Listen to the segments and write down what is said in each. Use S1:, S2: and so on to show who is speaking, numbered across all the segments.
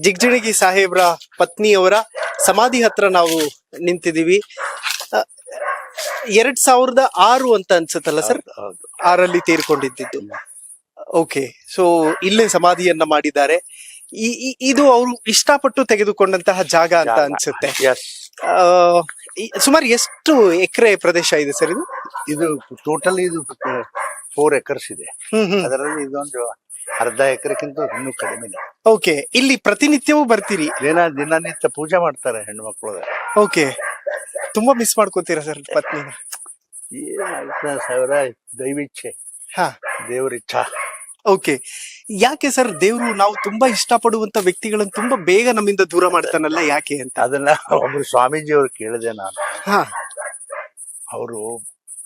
S1: ಜಿಗಜಿಣಗಿ ಸಾಹೇಬ್ರ ಪತ್ನಿಯವರ ಸಮಾಧಿ ಹತ್ರ ನಾವು ನಿಂತಿದೀವಿ. 2006 ಅಂತ ಅನ್ಸುತ್ತಲ್ಲ ಸರ್?
S2: ಹೌದು.
S1: 6ರಲ್ಲಿ ತೀರ್ಕೊಂಡಿದ್ದು. ಓಕೆ, ಸೊ ಇಲ್ಲೇ ಸಮಾಧಿಯನ್ನ ಮಾಡಿದ್ದಾರೆ. ಇದು ಅವರು ಇಷ್ಟಪಟ್ಟು ತೆಗೆದುಕೊಂಡಂತಹ ಜಾಗ ಅಂತ ಅನ್ಸುತ್ತೆ.
S2: ಎಸ್,
S1: ಸುಮಾರು ಎಷ್ಟು ಎಕರೆ ಪ್ರದೇಶ ಇದೆ ಸರ್ ಇದು?
S2: ಇದು ಟೋಟಲ್ ಇದು 4 acres ಇದೆ.
S1: ಹ್ಮ್.
S2: ಅದರಲ್ಲಿ ಇದೊಂದು ಅರ್ಧ ಎಕರೆಕ್ಕಿಂತ ಇನ್ನೂ ಕಡಿಮೆ.
S1: ಓಕೆ, ಇಲ್ಲಿ ಪ್ರತಿನಿತ್ಯವೂ ಬರ್ತೀರಿ?
S2: ದಿನನಿತ್ಯ ಪೂಜೆ ಮಾಡ್ತಾರೆ ಹೆಣ್ಮಕ್ಳು.
S1: ಓಕೆ, ತುಂಬಾ ಮಿಸ್ ಮಾಡ್ಕೋತೀರಾ ಸರ್ ಪತ್ನಿನ?
S2: ಏನಾಯ್ತಾ ಸಾವಿರ ದೈವಿಚ್ಛೆ,
S1: ಹಾ,
S2: ದೇವ್ರ ಇಚ್ಛಾ.
S1: ಓಕೆ, ಯಾಕೆ ಸರ್ ದೇವ್ರು ನಾವು ತುಂಬಾ ಇಷ್ಟಪಡುವಂತ ವ್ಯಕ್ತಿಗಳನ್ನ ತುಂಬಾ ಬೇಗ ನಮ್ಮಿಂದ ದೂರ ಮಾಡ್ತಾನಲ್ಲ, ಯಾಕೆ ಅಂತ?
S2: ಅದನ್ನ ಒಬ್ರು ಸ್ವಾಮೀಜಿ ಅವ್ರು ಕೇಳಿದೆ ನಾನು.
S1: ಹಾ,
S2: ಅವರು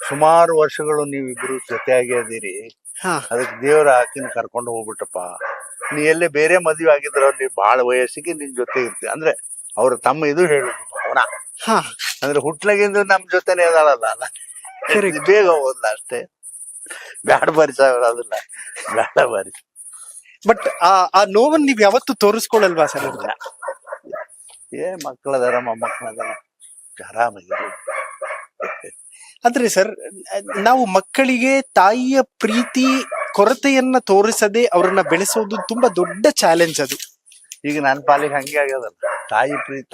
S2: ಸುಮಾರು ವರ್ಷಗಳು ನೀವಿಬ್ರು ಜೊತೆಯಾಗಿ ಅದೀರಿ,
S1: ಹಾ,
S2: ಅದಕ್ಕೆ ದೇವ್ರ ಆಕಿನ ಕರ್ಕೊಂಡು ಹೋಗ್ಬಿಟ್ಟಪ್ಪ. ನೀ ಎಲ್ಲೇ ಬೇರೆ ಮದುವೆ ಆಗಿದ್ರ ನೀ ಬಾಳ ವಯಸ್ಸಿಗೆ ನಿನ್ ಜೊತೆ ಇರ್ತಿ ಅಂದ್ರೆ ಅವ್ರ ತಮ್ಮ ಇದು ಹೇಳುದು ಅವನ.
S1: ಹಾ,
S2: ಅಂದ್ರೆ ಹುಟ್ಲಾಗಿಂದ ನಮ್ ಜೊತೆನೆ ಅದಾಳಲ್ಲ,
S1: Correct.
S2: ಬೇಗ ಹೋದ್ಲ ಅಷ್ಟೇ. ಬ್ಯಾಡ ಬಾರಿ ಸಾವಿರ ಅದನ್ನ ಬ್ಯಾಡ ಬಾರಿ.
S1: ಬಟ್ ಆ ನೋವನ್ನ ನೀವ್ ಯಾವತ್ತು ತೋರಿಸ್ಕೊಳಲ್ವಾ ಸರ್ ಅಂತ?
S2: ಮಕ್ಕಳದಾರ ಮೊಮ್ಮಕ್ಕಳದಾರ ಆರಾಮಾಗಿರಿ.
S1: ಆದ್ರೆ ಸರ್, ನಾವು ಮಕ್ಕಳಿಗೆ ತಾಯಿಯ ಪ್ರೀತಿ ಕೊರತೆಯನ್ನ ತೋರಿಸದೆ ಅವ್ರನ್ನ ಬೆಳೆಸೋದು ತುಂಬಾ ದೊಡ್ಡ ಚಾಲೆಂಜ್ ಅದು.
S2: ಈಗ ನನ್ ಪಾಲಿಗೆ ಹಂಗೆ ಆಗ್ಯದಲ್ಲ,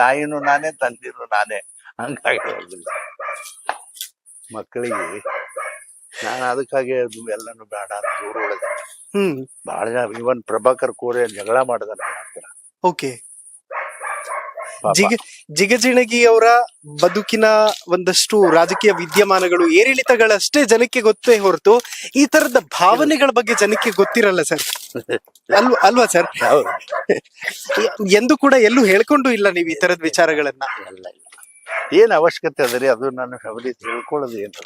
S2: ತಾಯಿನೂ ನಾನೇ, ತಂದಿರು ನಾನೇ, ಹಂಗಾಗಿರೋದಿಲ್ಲ ಮಕ್ಕಳಿಗೆ. ನಾನು ಅದಕ್ಕಾಗಿ ಅದು ಎಲ್ಲಾನು ಬೇಡ ಅಂತ ದೂರ ಉಳಿದೆ. ಬಹಳ ಜನ, ಇವನ್ ಪ್ರಭಾಕರ್ ಕೋರೆ ಜಗಳ ಮಾಡಿದ ನನ್ನ ಹತ್ರ.
S1: ಓಕೆ, ಜಿಗಜಿಣಗಿ ಅವರ ಬದುಕಿನ ಒಂದಷ್ಟು ರಾಜಕೀಯ ವಿದ್ಯಮಾನಗಳು, ಏರಿಳಿತಗಳಷ್ಟೇ ಜನಕ್ಕೆ ಗೊತ್ತೇ ಹೊರತು ಈ ತರದ ಭಾವನೆಗಳ ಬಗ್ಗೆ ಜನಕ್ಕೆ ಗೊತ್ತಿರಲ್ಲ ಸರ್. ಅಲ್ವಾ ಸರ್? ಎಂದು ಕೂಡ ಎಲ್ಲೂ ಹೇಳ್ಕೊಂಡು ಇಲ್ಲ ನೀವು ಈ ತರದ ವಿಚಾರಗಳನ್ನ.
S2: ಏನ್ ಅವಶ್ಯಕತೆ ಅದರಿ, ಅದು ನನ್ನ ಫ್ಯಾಮಿಲಿ ತಿಳ್ಕೊಳ್ಳೋದು ಏನು.